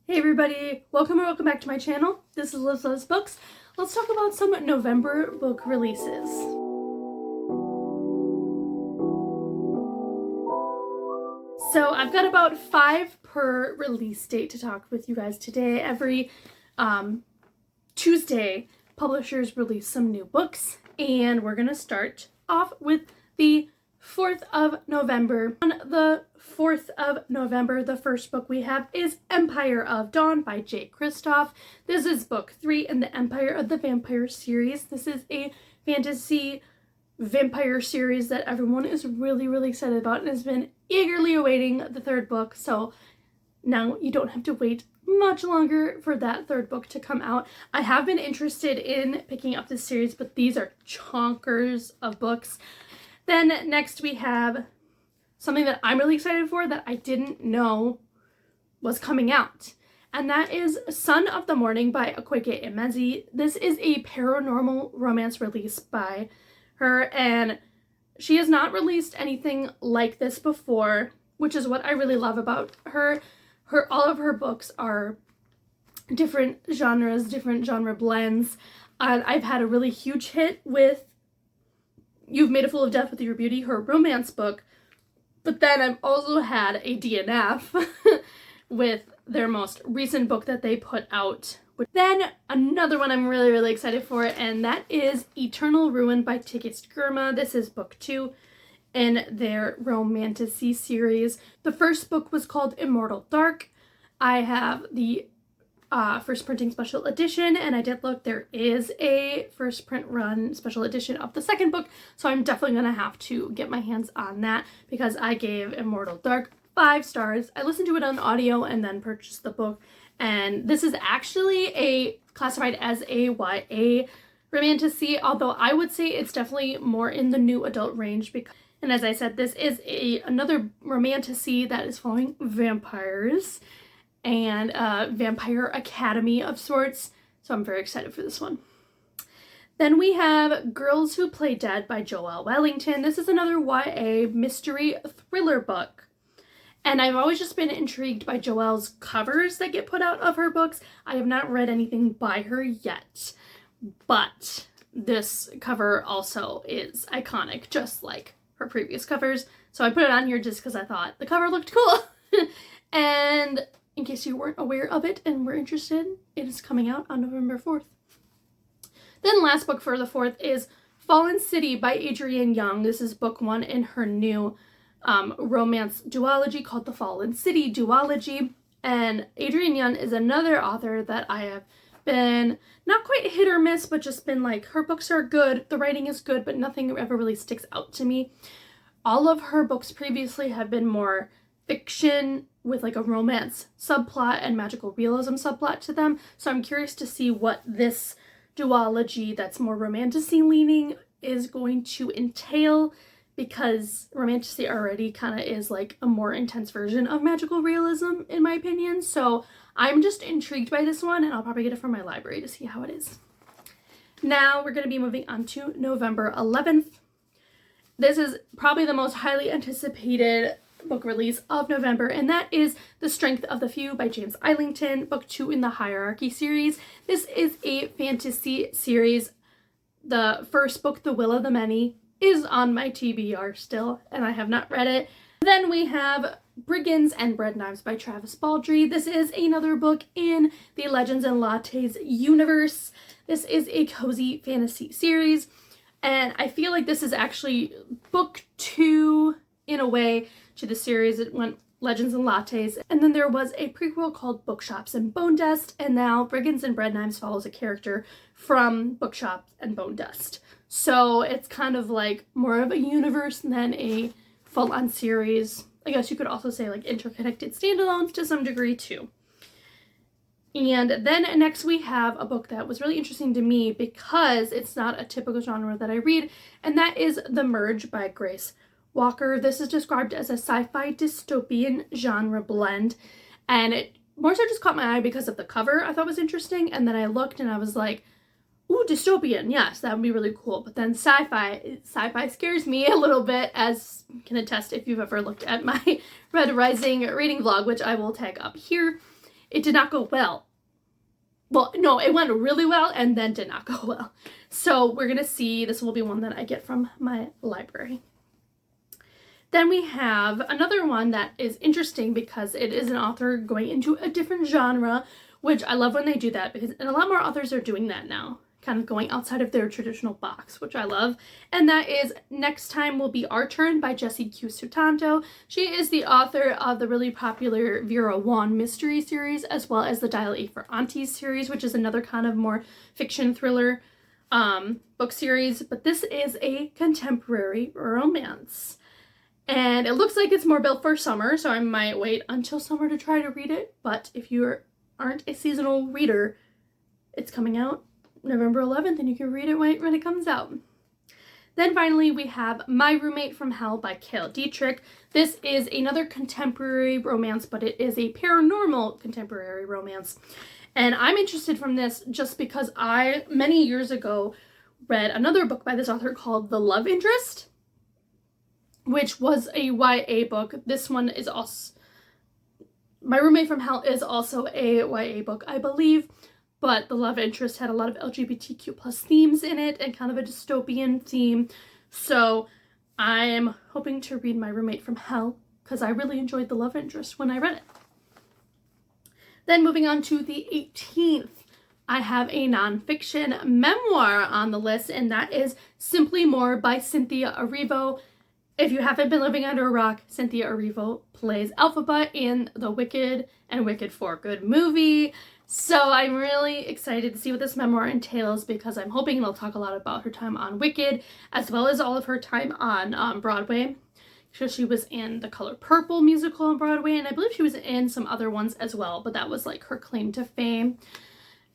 Hey everybody, welcome back to my channel. This is Liz Loves Books. Let's talk about some November book releases. So I've got about 5 per release date to talk with you guys today. Every Tuesday, publishers release some new books, and we're gonna start off with the 4th of November. On the 4th of November, the first book we have is Empire of Dawn by Jay Kristoff. This is book 3 in the Empire of the Vampire series. This is a fantasy vampire series that everyone is really excited about and has been eagerly awaiting the 3rd book. So now you don't have to wait much longer for that 3rd book to come out. I have been interested in picking up this series, but these are chonkers of books. Then next we have something that I'm really excited for that I didn't know was coming out. And that is Son of the Morning by Akwaeke Emezi. This is a paranormal romance release by her, and she has not released anything like this before, which is what I really love about her. All of her books are different genres, different genre blends. I've had a really huge hit with You've Made a Fool of Death with Your Beauty, her romance book, but then I've also had a DNF with their most recent book that they put out. Then another one I'm really excited for, and that is Eternal Ruin by Tigist Girma. This is book 2 in their Romantasy series. The first book was called Immortal Dark. I have the first printing special edition, and I did look, there is a first print run special edition of the 2nd book, so I'm definitely gonna have to get my hands on that because I gave Immortal Dark 5 stars. I listened to it on audio and then purchased the book, and this is actually classified as a YA romantasy, although I would say it's definitely more in the new adult range and as I said, this is another romantasy that is following vampires and a vampire academy of sorts, so I'm very excited for this one. Then we have Girls Who Play Dead by Joelle Wellington. This is another YA mystery thriller book, and I've always just been intrigued by Joelle's covers that get put out of her books. I have not read anything by her yet, but this cover also is iconic, just like her previous covers, so I put it on here just because I thought the cover looked cool. And in case you weren't aware of it and were interested, it is coming out on November 4th. Then last book for the 4th is Fallen City by Adrienne Young. This is book 1 in her new romance duology called the Fallen City duology. And Adrienne Young is another author that I have been not quite hit or miss, but just been like, her books are good, the writing is good, but nothing ever really sticks out to me. All of her books previously have been more fiction with like a romance subplot and magical realism subplot to them. So I'm curious to see what this duology that's more romantasy leaning is going to entail, because romantasy already kind of is like a more intense version of magical realism in my opinion. So I'm just intrigued by this one, and I'll probably get it from my library to see how it is. Now we're going to be moving on to November 11th. This is probably the most highly anticipated book release of November, and that is The Strength of the Few by James Islington, book 2 in the Hierarchy series. This is a fantasy series. The first book, The Will of the Many, is on my TBR still, and I have not read it. Then we have Brigands and Bread Knives by Travis Baldree. This is another book in the Legends and Lattes universe. This is a cozy fantasy series, and I feel like this is actually book 2 in a way to the series. It went Legends and Lattes, and then there was a prequel called Bookshops and Bone Dust, and now Brigands and Bread Knives follows a character from Bookshops and Bone Dust. So it's kind of like more of a universe than a full-on series. I guess you could also say like interconnected standalones to some degree too. And then next we have a book that was really interesting to me because it's not a typical genre that I read, and that is The Merge by Grace Walker. This is described as a sci-fi dystopian genre blend, and it more so just caught my eye because of the cover. I thought was interesting, and then I looked and I was like, ooh, dystopian, yes, that would be really cool. But then sci-fi scares me a little bit, as you can attest if you've ever looked at my Red Rising reading vlog, which I will tag up here. it did not go well. Well, no, it went really well and then did not go well. So we're going to see, this will be one that I get from my library. Then we have another one that is interesting because it is an author going into a different genre, which I love when they do that, because and a lot more authors are doing that now, kind of going outside of their traditional box, which I love. And that is Next Time Will Be Our Turn by Jessie Q. Sutanto. She is the author of the really popular Vera Wang mystery series, as well as the Dial A for Aunties series, which is another kind of more fiction thriller book series. But this is a contemporary romance. And it looks like it's more built for summer, so I might wait until summer to try to read it. But if you aren't a seasonal reader, it's coming out November 11th, and you can read it when it comes out. Then finally, we have My Roommate from Hell by Cale Dietrich. This is another contemporary romance, but it is a paranormal contemporary romance. And I'm interested from this just because I, many years ago, read another book by this author called The Love Interest, which was a YA book. This one is also, My Roommate from Hell is also a YA book, I believe, but The Love Interest had a lot of LGBTQ plus themes in it and kind of a dystopian theme. So I am hoping to read My Roommate from Hell because I really enjoyed The Love Interest when I read it. Then moving on to the 18th, I have a nonfiction memoir on the list, and that is Simply More by Cynthia Erivo. If you haven't been living under a rock, Cynthia Erivo plays Elphaba in the Wicked and Wicked for Good movie. So I'm really excited to see what this memoir entails because I'm hoping it'll talk a lot about her time on Wicked as well as all of her time on Broadway. So she was in the Color Purple musical on Broadway, and I believe she was in some other ones as well, but that was like her claim to fame.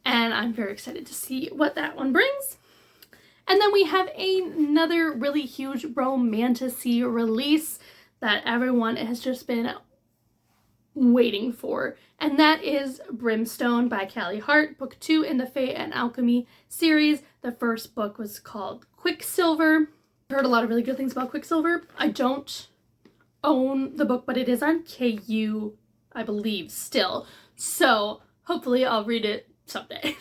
And I'm very excited to see what that one brings. And then we have another really huge romantasy release that everyone has just been waiting for. And that is Brimstone by Callie Hart, book 2 in the Fae and Alchemy series. The first book was called Quicksilver. I heard a lot of really good things about Quicksilver. I don't own the book, but it is on KU, I believe, still. So hopefully I'll read it someday.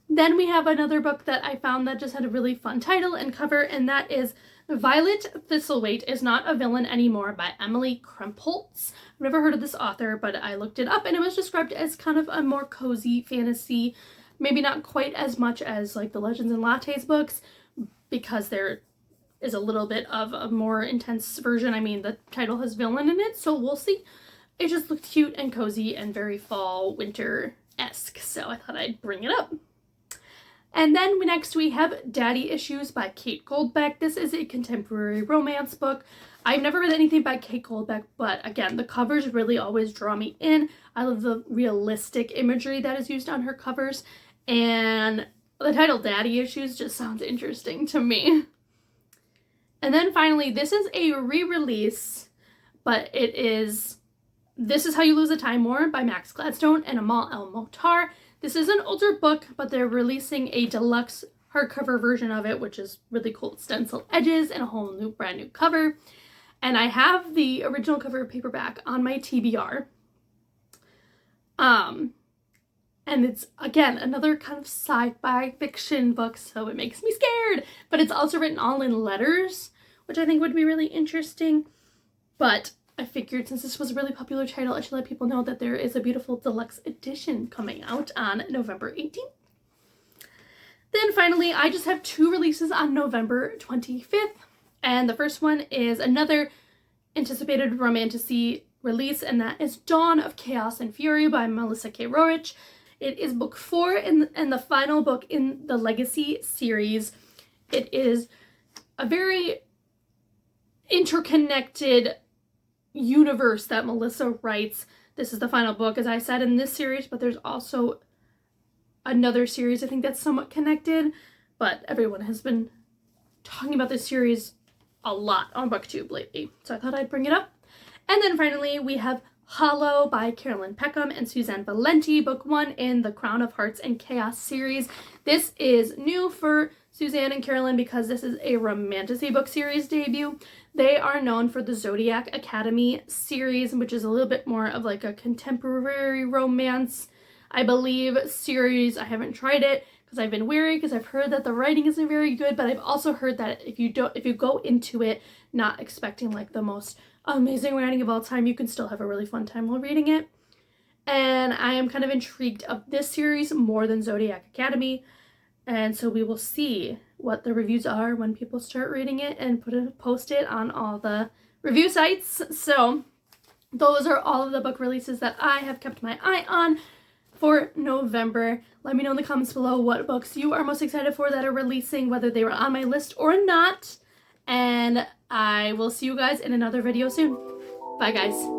Then we have another book that I found that just had a really fun title and cover, and that is Violet Thistlethwaite Is Not a Villain Anymore by Emily Krempholtz. I've never heard of this author, but I looked it up, and it was described as kind of a more cozy fantasy, maybe not quite as much as like the Legends and Lattes books, because there is a little bit of a more intense version. I mean, the title has villain in it, so we'll see. It just looked cute and cozy and very fall, winter-esque, so I thought I'd bring it up. And then next we have Daddy Issues by Kate Goldbeck. This is a contemporary romance book. I've never read anything by Kate Goldbeck, but again, the covers really always draw me in. I love the realistic imagery that is used on her covers, and the title Daddy Issues just sounds interesting to me. And then finally, this is a re-release, but it is This Is How You Lose the Time War by Max Gladstone and Amal El-Mohtar. This is an older book, but they're releasing a deluxe hardcover version of it, which is really cool. Stencil edges and a whole new, brand new cover. And I have the original cover paperback on my TBR. And it's, again, another kind of sci-fi fiction book, so it makes me scared. But it's also written all in letters, which I think would be really interesting. But I figured since this was a really popular title, I should let people know that there is a beautiful deluxe edition coming out on November 18th. Then finally, I just have 2 releases on November 25th. And the first one is another anticipated romantasy release, and that is Dawn of Chaos and Fury by Melissa K. Rorich. It is book 4 and the final book in the Legacy series. It is a very interconnected universe that Melissa writes. This is the final book, as I said, in this series, but there's also another series I think that's somewhat connected, but everyone has been talking about this series a lot on BookTube lately, so I thought I'd bring it up. And then finally we have Hollow by Carolyn Peckham and Suzanne Valenti, book 1 in the Crown of Hearts and Chaos series. This is new for Suzanne and Carolyn because this is a romantasy book series debut. They are known for the Zodiac Academy series, which is a little bit more of like a contemporary romance, I believe, series. I haven't tried it because I've been wary because I've heard that the writing isn't very good, but I've also heard that if you go into it not expecting like the most amazing writing of all time, you can still have a really fun time while reading it. And I am kind of intrigued of this series more than Zodiac Academy. And so we will see what the reviews are when people start reading it and post it on all the review sites. So those are all of the book releases that I have kept my eye on for November. Let me know in the comments below what books you are most excited for that are releasing, whether they were on my list or not. And I will see you guys in another video soon. Bye, guys.